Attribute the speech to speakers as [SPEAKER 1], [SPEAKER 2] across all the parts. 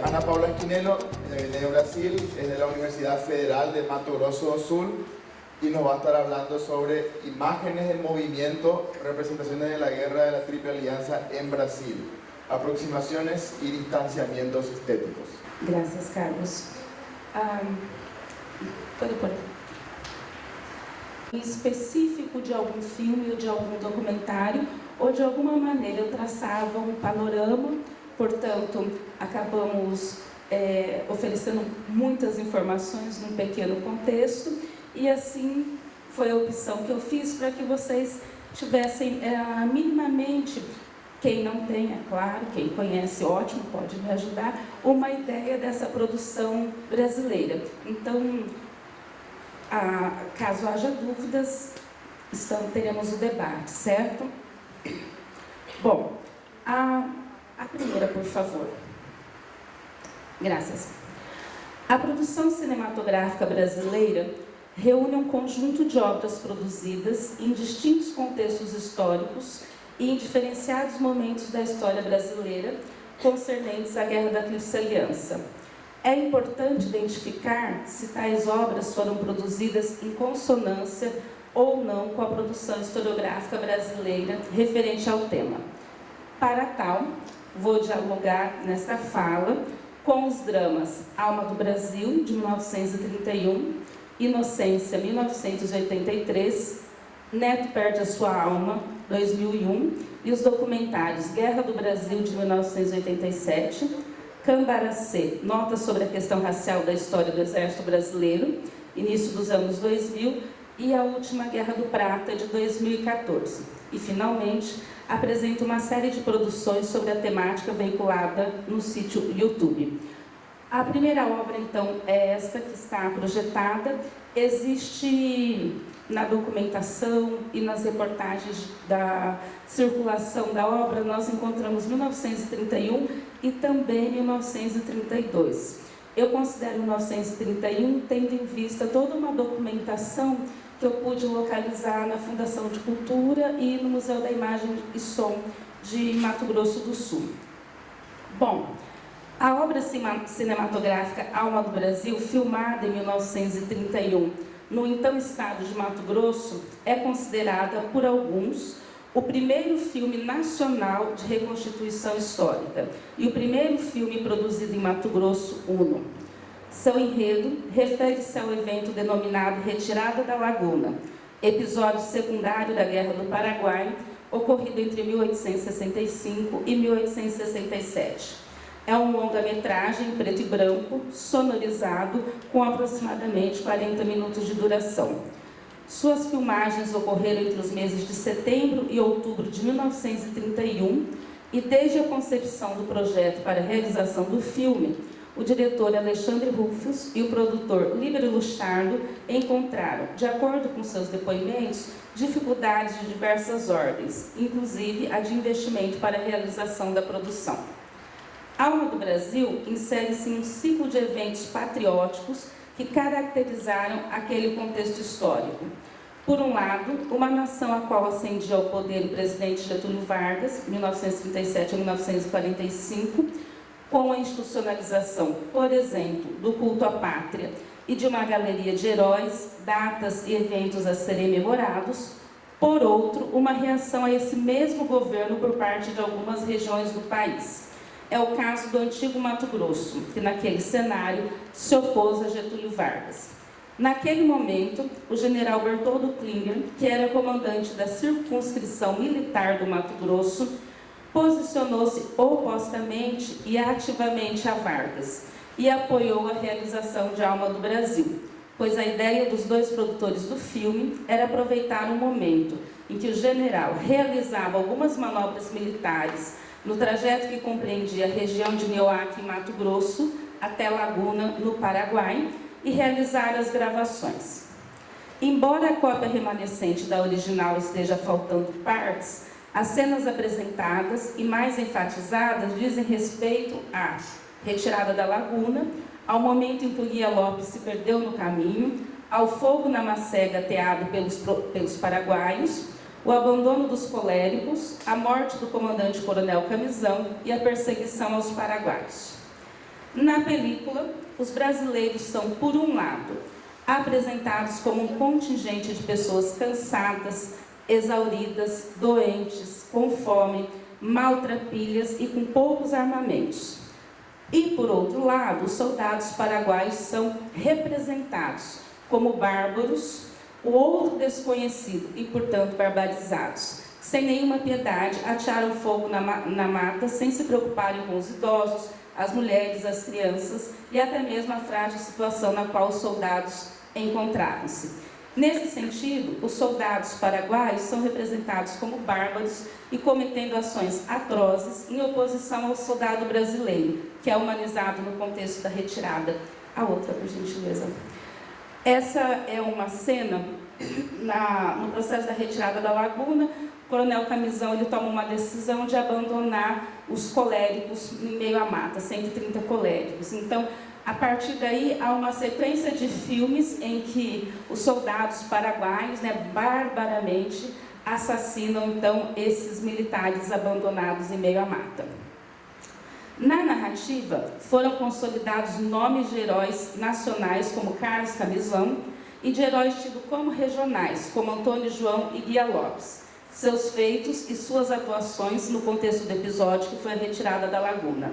[SPEAKER 1] Ana Paula Esquinelo, de Brasil, es de la Universidad Federal de Mato Grosso do Sul y nos va a estar hablando sobre imágenes del movimiento, representaciones de la guerra de la Triple Alianza en Brasil, aproximaciones y distanciamientos estéticos.
[SPEAKER 2] Gracias, Carlos. Pode pôr. Específico de algum filme ou de algum documentário, ou de alguma maneira eu traçava um panorama, portanto, acabamos oferecendo muitas informações num pequeno contexto, e assim foi a opção que eu fiz para que vocês tivessem minimamente, quem não tem, é claro, quem conhece, ótimo, pode me ajudar, uma ideia dessa produção brasileira. Então, caso haja dúvidas, teremos o debate, certo? Bom, a primeira, por favor. Graças. A produção cinematográfica brasileira reúne um conjunto de obras produzidas em distintos contextos históricos e em diferenciados momentos da história brasileira concernentes à Guerra da Tríplice Aliança. É importante identificar se tais obras foram produzidas em consonância ou não com a produção historiográfica brasileira referente ao tema. Para tal, vou dialogar nesta fala com os dramas Alma do Brasil, de 1931, Inocência, 1983, Neto Perde a Sua Alma, 2001, e os documentários Guerra do Brasil, de 1987, Cambaracê, Notas sobre a Questão Racial da História do Exército Brasileiro, início dos anos 2000, e A Última Guerra do Prata, de 2014. E, finalmente, apresento uma série de produções sobre a temática veiculada no sítio YouTube. A primeira obra, então, é esta que está projetada. Existe na documentação e nas reportagens da circulação da obra, nós encontramos 1931 e também 1932. Eu considero 1931 tendo em vista toda uma documentação que eu pude localizar na Fundação de Cultura e no Museu da Imagem e Som de Mato Grosso do Sul. Bom, a obra cinematográfica Alma do Brasil, filmada em 1931 no então estado de Mato Grosso, é considerada por alguns o primeiro filme nacional de reconstituição histórica e o primeiro filme produzido em Mato Grosso uno. Seu enredo refere-se ao evento denominado Retirada da Laguna, episódio secundário da Guerra do Paraguai, ocorrido entre 1865 e 1867. É um longa-metragem preto e branco, sonorizado, com aproximadamente 40 minutos de duração. Suas filmagens ocorreram entre os meses de setembro e outubro de 1931, e desde a concepção do projeto para a realização do filme, o diretor Alexandre Rufus e o produtor Líbero Luchardo encontraram, de acordo com seus depoimentos, dificuldades de diversas ordens, inclusive a de investimento para a realização da produção. Alma do Brasil insere-se em um ciclo de eventos patrióticos que caracterizaram aquele contexto histórico. Por um lado, uma nação a qual ascendia ao poder o presidente Getúlio Vargas, 1937 a 1945, com a institucionalização, por exemplo, do culto à pátria e de uma galeria de heróis, datas e eventos a serem memorados. Por outro, uma reação a esse mesmo governo por parte de algumas regiões do país. É o caso do antigo Mato Grosso, que naquele cenário se opôs a Getúlio Vargas. Naquele momento, o general Bertoldo Klinger, que era comandante da circunscrição militar do Mato Grosso, posicionou-se opostamente e ativamente a Vargas e apoiou a realização de Alma do Brasil, pois a ideia dos dois produtores do filme era aproveitar um momento em que o general realizava algumas manobras militares no trajeto que compreendia a região de Nioaque, em Mato Grosso, até Laguna, no Paraguai, e realizar as gravações. Embora a cópia remanescente da original esteja faltando partes, as cenas apresentadas e mais enfatizadas dizem respeito à retirada da Laguna, ao momento em que o Guia Lopes se perdeu no caminho, ao fogo na Macega ateado pelos paraguaios, o abandono dos coléricos, a morte do comandante Coronel Camisão e a perseguição aos paraguaios. Na película, os brasileiros são, por um lado, apresentados como um contingente de pessoas cansadas, exauridas, doentes, com fome, maltrapilhas e com poucos armamentos. E, por outro lado, os soldados paraguaios são representados como bárbaros, o outro desconhecido e, portanto, barbarizados. Sem nenhuma piedade, atearam fogo na mata, sem se preocuparem com os idosos, as mulheres, as crianças e até mesmo a frágil situação na qual os soldados encontravam-se. Nesse sentido, os soldados paraguaios são representados como bárbaros e cometendo ações atrozes em oposição ao soldado brasileiro, que é humanizado no contexto da retirada. A outra, por gentileza. Essa é uma cena no processo da retirada da Laguna. O Coronel Camisão ele toma uma decisão de abandonar os coléricos em meio à mata, 130 coléricos. Então, a partir daí, há uma sequência de filmes em que os soldados paraguaios, barbaramente, assassinam, então, esses militares abandonados em meio à mata. Na narrativa, foram consolidados nomes de heróis nacionais, como Carlos Camisão, e de heróis tidos como regionais, como Antônio João e Guia Lopes, seus feitos e suas atuações no contexto do episódio que foi a retirada da Laguna.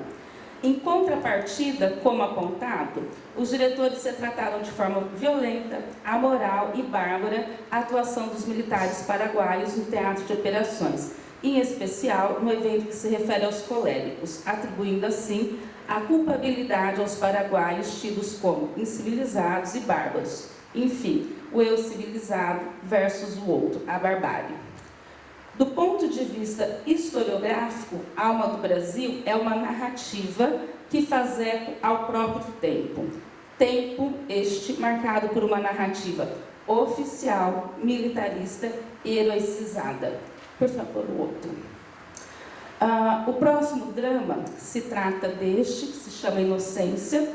[SPEAKER 2] Em contrapartida, como apontado, os diretores retrataram de forma violenta, amoral e bárbara a atuação dos militares paraguaios no teatro de operações, em especial no evento que se refere aos coléricos, atribuindo assim a culpabilidade aos paraguaios tidos como incivilizados e bárbaros. Enfim, o eu civilizado versus o outro, a barbárie. Do ponto de vista historiográfico, Alma do Brasil é uma narrativa que faz eco ao próprio tempo. Tempo este marcado por uma narrativa oficial, militarista e heroicizada. Por favor, o outro. O próximo drama se trata deste, que se chama Inocência.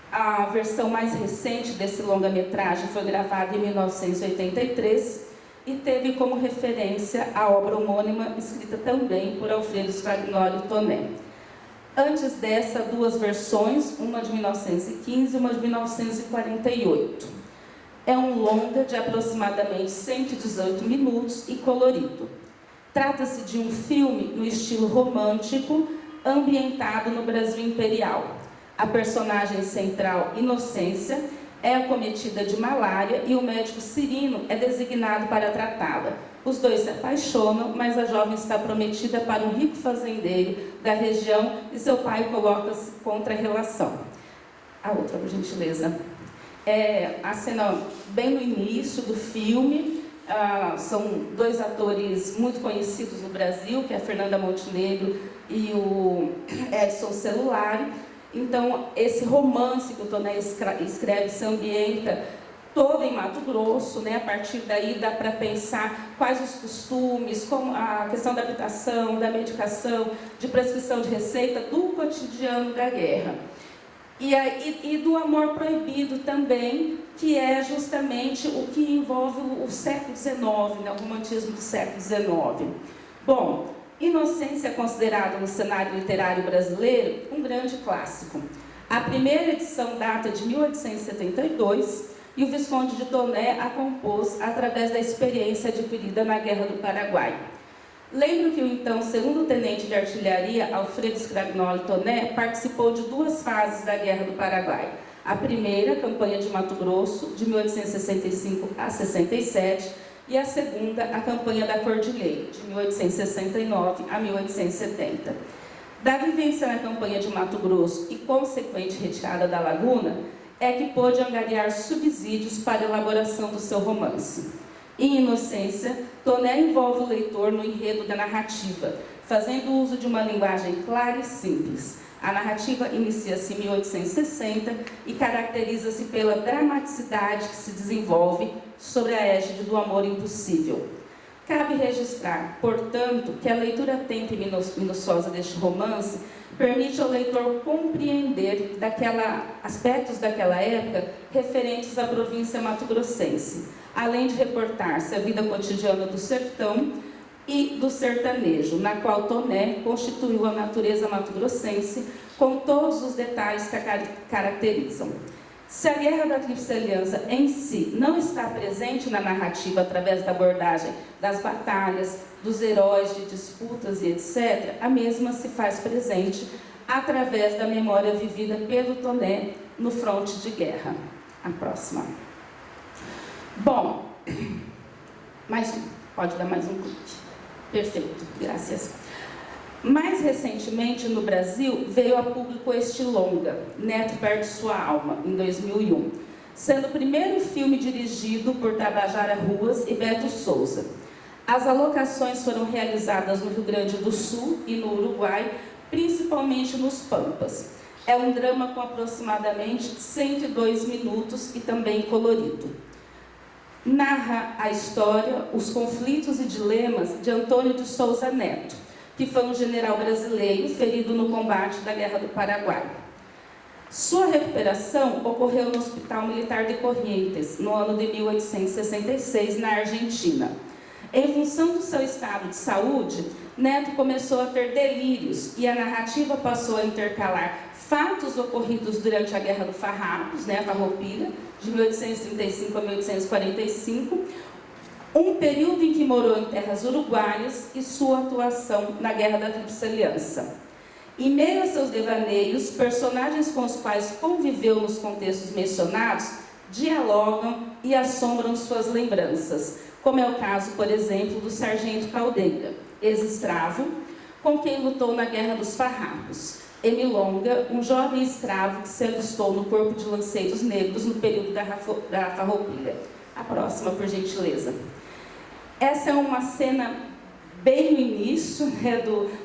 [SPEAKER 2] A versão mais recente desse longa-metragem foi gravada em 1983 e teve como referência a obra homônima, escrita também por Alfredo Scagnoli Toné. Antes dessa, duas versões, uma de 1915 e uma de 1948. É um longa de aproximadamente 118 minutos e colorido. Trata-se de um filme no estilo romântico, ambientado no Brasil Imperial. A personagem central, Inocência, é acometida de malária e o médico Cirino é designado para tratá-la. Os dois se apaixonam, mas a jovem está prometida para um rico fazendeiro da região e seu pai coloca-se contra a relação. A outra, por gentileza. A cena bem no início do filme, são dois atores muito conhecidos no Brasil, que é a Fernanda Montenegro e o Edson Celulari. Então, esse romance que o Toné escreve se ambienta todo em Mato Grosso, né? A partir daí dá para pensar quais os costumes, como a questão da habitação, da medicação, de prescrição de receita, do cotidiano da guerra. E do amor proibido também, que é justamente o que envolve o século XIX, né? O romantismo do século XIX. Bom, Inocência é considerado no cenário literário brasileiro um grande clássico. A primeira edição data de 1872 e o Visconde de Toné a compôs através da experiência adquirida na Guerra do Paraguai. Lembro que o então segundo tenente de artilharia, Alfredo Scagnoli Toné, participou de duas fases da Guerra do Paraguai. A primeira, a campanha de Mato Grosso, de 1865 a 67, e a segunda, a campanha da Cordilheira, de 1869 a 1870. Da vivência na campanha de Mato Grosso e consequente retirada da Laguna, é que pôde angariar subsídios para a elaboração do seu romance. Em Inocência, Toné envolve o leitor no enredo da narrativa, fazendo uso de uma linguagem clara e simples. A narrativa inicia-se em 1860 e caracteriza-se pela dramaticidade que se desenvolve sobre a égide do amor impossível. Cabe registrar, portanto, que a leitura atenta e minuciosa deste romance permite ao leitor compreender aspectos daquela época referentes à província mato-grossense, além de reportar-se a vida cotidiana do sertão e do sertanejo, na qual Toné constituiu a natureza mato-grossense com todos os detalhes que a caracterizam. Se a Guerra da Tríplice Aliança em si não está presente na narrativa através da abordagem das batalhas, dos heróis, de disputas e etc., a mesma se faz presente através da memória vivida pelo Toné no fronte de guerra. A próxima. Bom, pode dar mais um clique. Perfeito, graças. Mais recentemente, no Brasil, veio a público este longa, Neto Perde Sua Alma, em 2001, sendo o primeiro filme dirigido por Tabajara Ruas e Beto Souza. As alocações foram realizadas no Rio Grande do Sul e no Uruguai, principalmente nos Pampas. É um drama com aproximadamente 102 minutos e também colorido. Narra a história, os conflitos e dilemas de Antônio de Souza Neto, que foi um general brasileiro ferido no combate da Guerra do Paraguai. Sua recuperação ocorreu no Hospital Militar de Corrientes, no ano de 1866, na Argentina. Em função do seu estado de saúde, Neto começou a ter delírios e a narrativa passou a intercalar fatos ocorridos durante a Guerra do Farrapos, a Farroupilha, de 1835 a 1845, um período em que morou em terras uruguaias e sua atuação na Guerra da Tríplice Aliança. Em meio a seus devaneios, personagens com os quais conviveu nos contextos mencionados dialogam e assombram suas lembranças, como é o caso, por exemplo, do Sargento Caldeira, ex-escravo, com quem lutou na Guerra dos Farrapos, e Milonga, um jovem escravo que se alistou no corpo de lanceiros negros no período da Farroupilha. A próxima, por gentileza. Essa é uma cena bem no início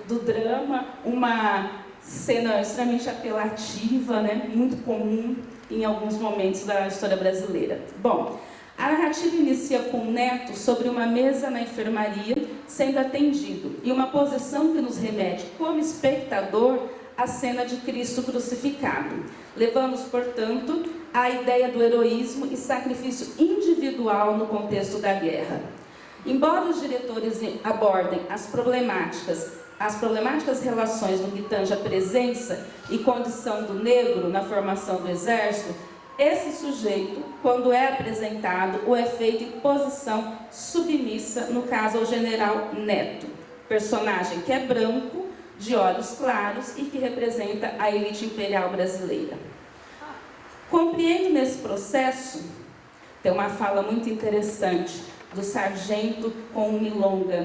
[SPEAKER 2] do drama, uma cena extremamente apelativa, muito comum em alguns momentos da história brasileira. Bom, a narrativa inicia com Neto sobre uma mesa na enfermaria sendo atendido e uma posição que nos remete como espectador à cena de Cristo crucificado, levando-nos, portanto, à ideia do heroísmo e sacrifício individual no contexto da guerra. Embora os diretores abordem as problemáticas relações no que tange a presença e condição do negro na formação do exército, esse sujeito, quando é apresentado, o é feito em posição submissa, no caso ao general Neto, personagem que é branco, de olhos claros e que representa a elite imperial brasileira. Compreendo nesse processo, tem uma fala muito interessante do sargento com o Milonga,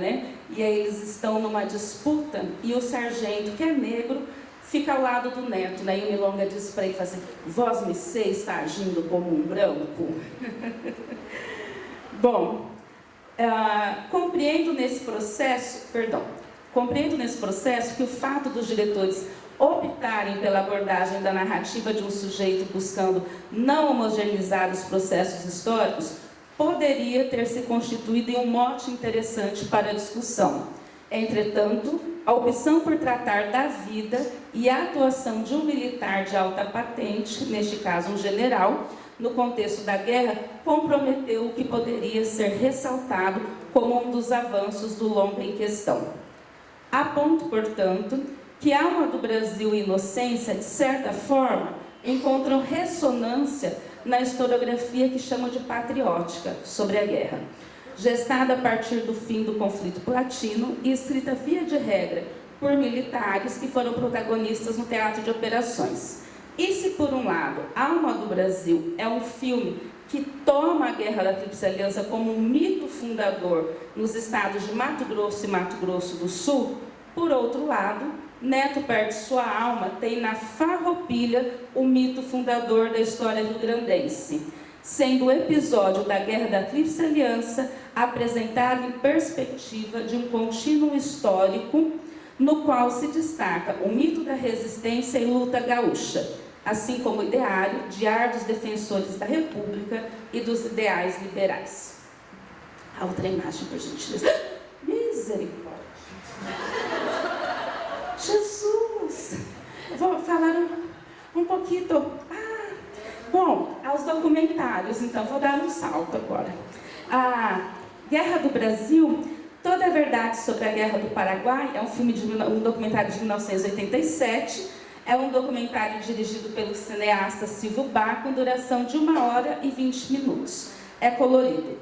[SPEAKER 2] E aí eles estão numa disputa e o sargento, que é negro, fica ao lado do Neto, E o Milonga diz para ele assim: "Vós me sei está agindo como um branco?" Bom, compreendo nesse processo que o fato dos diretores optarem pela abordagem da narrativa de um sujeito buscando não homogeneizar os processos históricos poderia ter se constituído em um mote interessante para a discussão. Entretanto, a opção por tratar da vida e a atuação de um militar de alta patente, neste caso um general, no contexto da guerra, comprometeu o que poderia ser ressaltado como um dos avanços do longa em questão. Aponto, portanto, que a Alma do Brasil e Inocência, de certa forma, encontram ressonância na historiografia que chamam de patriótica sobre a guerra, gestada a partir do fim do conflito platino e escrita via de regra por militares que foram protagonistas no teatro de operações. E se, por um lado, Alma do Brasil é um filme que toma a Guerra da Tríplice Aliança como um mito fundador nos estados de Mato Grosso e Mato Grosso do Sul, por outro lado, Neto Perde Sua Alma tem na Farroupilha o mito fundador da história rio-grandense, sendo o episódio da Guerra da Tríplice Aliança apresentado em perspectiva de um contínuo histórico no qual se destaca o mito da resistência e luta gaúcha, assim como o ideário de árduos defensores da República e dos ideais liberais. A outra imagem, por gentileza. Misericórdia. Jesus! Vou falar um pouquinho. Bom, aos documentários, então, vou dar um salto agora. A Guerra do Brasil, Toda a Verdade sobre a Guerra do Paraguai, é um documentário de 1987, é um documentário dirigido pelo cineasta Silvio Bar, com duração de 1h20. É colorido.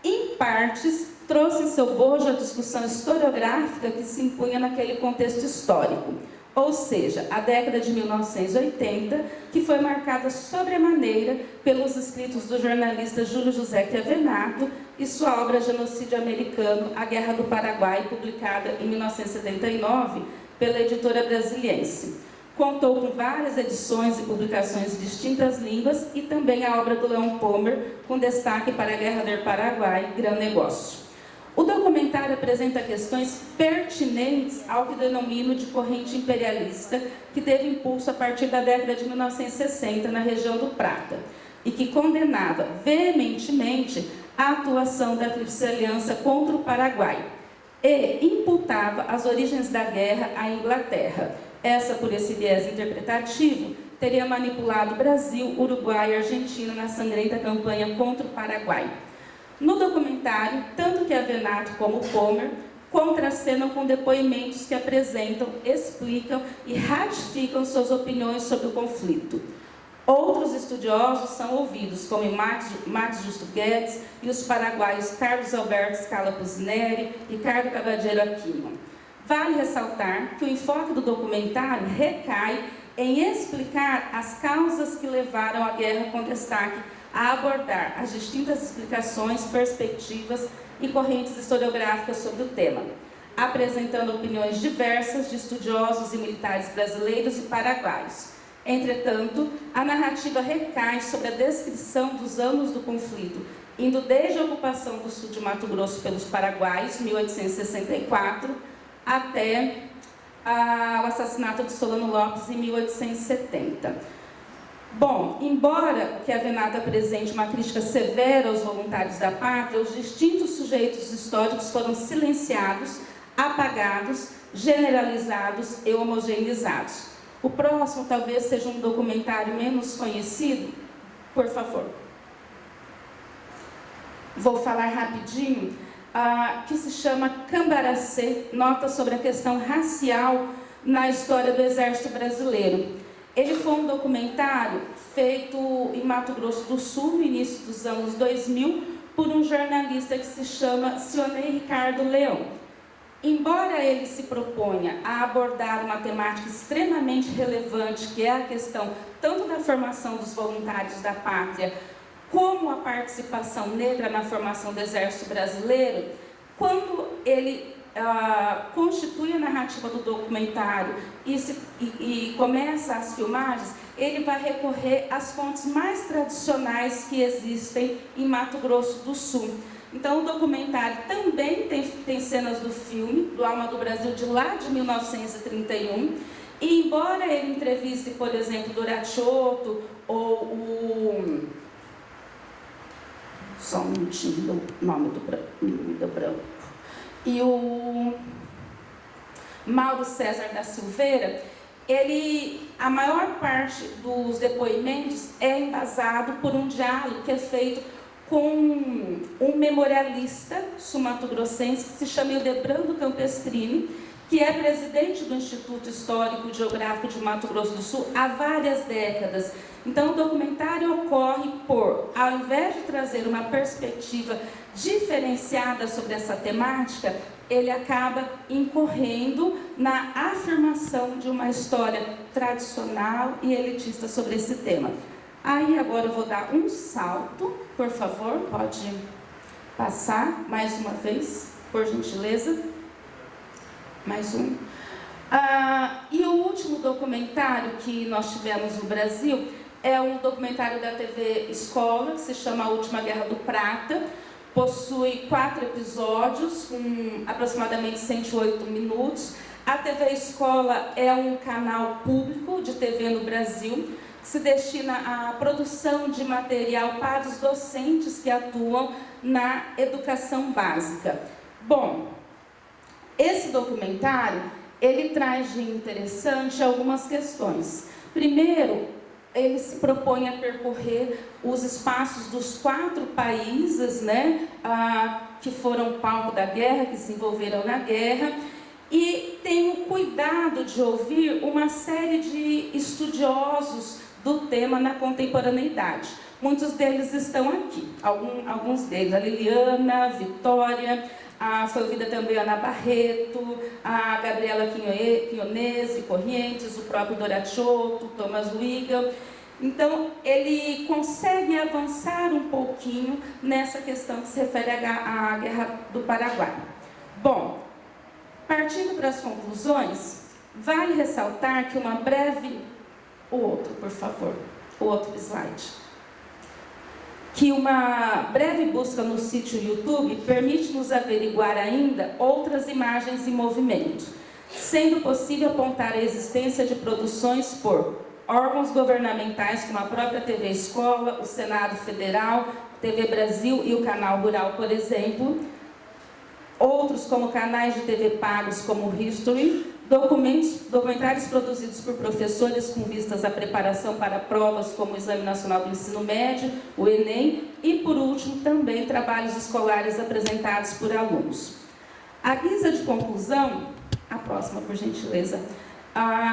[SPEAKER 2] Em partes, trouxe em seu bojo a discussão historiográfica que se impunha naquele contexto histórico. Ou seja, a década de 1980, que foi marcada sobremaneira pelos escritos do jornalista Júlio José Chiavenato e sua obra Genocídio Americano, A Guerra do Paraguai, publicada em 1979 pela editora Brasiliense. Contou com várias edições e publicações em distintas línguas e também a obra do Leon Pommer, com destaque para a Guerra do Paraguai, Gran Negócio. O documentário apresenta questões pertinentes ao que denomino de corrente imperialista, que teve impulso a partir da década de 1960 na região do Prata, e que condenava veementemente a atuação da Tríplice Aliança contra o Paraguai, e imputava as origens da guerra à Inglaterra. Essa, por esse viés interpretativo, teria manipulado Brasil, Uruguai e Argentina na sangrenta campanha contra o Paraguai. No documentário, tanto Chiavenato como Pommer contracenam com depoimentos que apresentam, explicam e ratificam suas opiniões sobre o conflito. Outros estudiosos são ouvidos, como Max Justo Guedes e os paraguaios Carlos Alberto Scala Pusineri e Ricardo Cavadeiro Aquino. Vale ressaltar que o enfoque do documentário recai em explicar as causas que levaram à guerra, com destaque a abordar as distintas explicações, perspectivas e correntes historiográficas sobre o tema, apresentando opiniões diversas de estudiosos e militares brasileiros e paraguaios. Entretanto, a narrativa recai sobre a descrição dos anos do conflito, indo desde a ocupação do sul de Mato Grosso pelos paraguaios, 1864, até o assassinato de Solano Lopes em 1870. Bom, embora Chiavenato apresente uma crítica severa aos voluntários da pátria, os distintos sujeitos históricos foram silenciados, apagados, generalizados e homogeneizados. O próximo talvez seja um documentário menos conhecido. Por favor. Vou falar rapidinho, que se chama Cambaracê, nota sobre a questão racial na história do Exército Brasileiro. Ele foi um documentário feito em Mato Grosso do Sul, no início dos anos 2000, por um jornalista que se chama Sionei Ricardo Leão. Embora ele se proponha a abordar uma temática extremamente relevante, que é a questão tanto da formação dos voluntários da pátria, como a participação negra na formação do Exército Brasileiro, quando ele constitui a narrativa do documentário e começa as filmagens, ele vai recorrer às fontes mais tradicionais que existem em Mato Grosso do Sul. Então, o documentário também tem cenas do filme, do Alma do Brasil, de lá de 1931, e embora ele entreviste, por exemplo, Doracciotto ou o... Só um minutinho do nome do branco. E o Mauro César da Silveira, a maior parte dos depoimentos é embasado por um diálogo que é feito com um memorialista sul-mato-grossense que se chama Hildebrando Campestrini, que é presidente do Instituto Histórico e Geográfico de Mato Grosso do Sul há várias décadas. Então, o documentário ocorre ao invés de trazer uma perspectiva diferenciada sobre essa temática, ele acaba incorrendo na afirmação de uma história tradicional e elitista sobre esse tema. Aí, agora eu vou dar um salto, por favor, pode passar mais uma vez, por gentileza. Mais um. E o último documentário que nós tivemos no Brasil é um documentário da TV Escola, que se chama A Última Guerra do Prata. Possui 4 episódios, com aproximadamente 108 minutos. A TV Escola é um canal público de TV no Brasil. se destina à produção de material para os docentes que atuam na educação básica. Bom, esse documentário, ele traz de interessante algumas questões. Primeiro, ele se propõe a percorrer os espaços dos 4 países, né, que foram palco da guerra, que se envolveram na guerra, e tem o cuidado de ouvir uma série de estudiosos do tema na contemporaneidade. Muitos deles estão aqui, alguns deles, a Liliana, a Vitória, foi ouvida também a Ana Barreto, a Gabriela Quinonese de Corrientes, o próprio Doracciotto, Thomas Wiegel. Então, ele consegue avançar um pouquinho nessa questão que se refere à Guerra do Paraguai. Bom, partindo para as conclusões, vale ressaltar que uma breve... O outro, por favor, o outro slide. Que uma breve busca no sítio YouTube permite-nos averiguar ainda outras imagens em movimento, sendo possível apontar a existência de produções por órgãos governamentais como a própria TV Escola, o Senado Federal, TV Brasil e o Canal Rural, por exemplo, outros como canais de TV pagos como o History, documentários produzidos por professores com vistas à preparação para provas como o Exame Nacional do Ensino Médio, o Enem, e, por último, também trabalhos escolares apresentados por alunos. À guisa de conclusão, a próxima, por gentileza,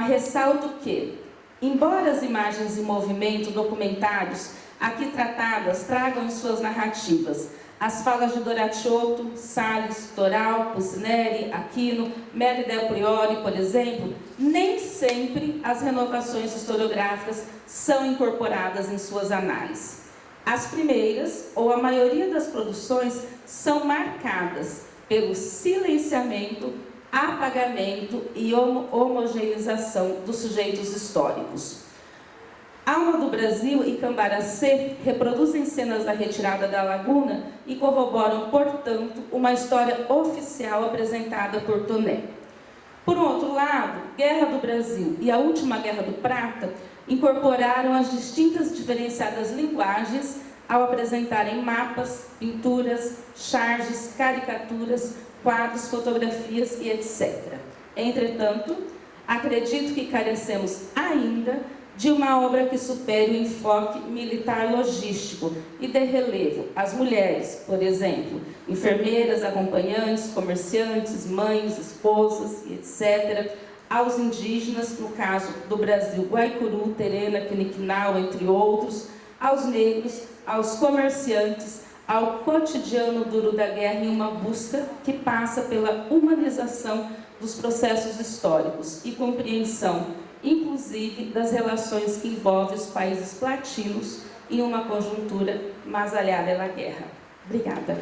[SPEAKER 2] ressalto que, embora as imagens em movimento, documentários, aqui tratadas, tragam em suas narrativas as falas de Doracciotto, Salles, Doral, Pucineri, Aquino, Mary Del Priori, por exemplo, nem sempre as renovações historiográficas são incorporadas em suas análises. As primeiras, ou a maioria das produções, são marcadas pelo silenciamento, apagamento e homogeneização dos sujeitos históricos. Alma do Brasil e Cambaracê reproduzem cenas da retirada da Laguna e corroboram, portanto, uma história oficial apresentada por Toné. Por outro lado, Guerra do Brasil e a Última Guerra do Prata incorporaram as distintas e diferenciadas linguagens ao apresentarem mapas, pinturas, charges, caricaturas, quadros, fotografias e etc. Entretanto, acredito que carecemos ainda de uma obra que supere o enfoque militar-logístico e dê relevo às mulheres, por exemplo, enfermeiras, acompanhantes, comerciantes, mães, esposas, etc., aos indígenas, no caso do Brasil, Guaicuru, Terena, Quiniquinau, entre outros, aos negros, aos comerciantes, ao cotidiano duro da guerra em uma busca que passa pela humanização dos processos históricos e compreensão inclusive das relações que envolvem os países latinos em uma conjuntura mais alheia da guerra. Obrigada.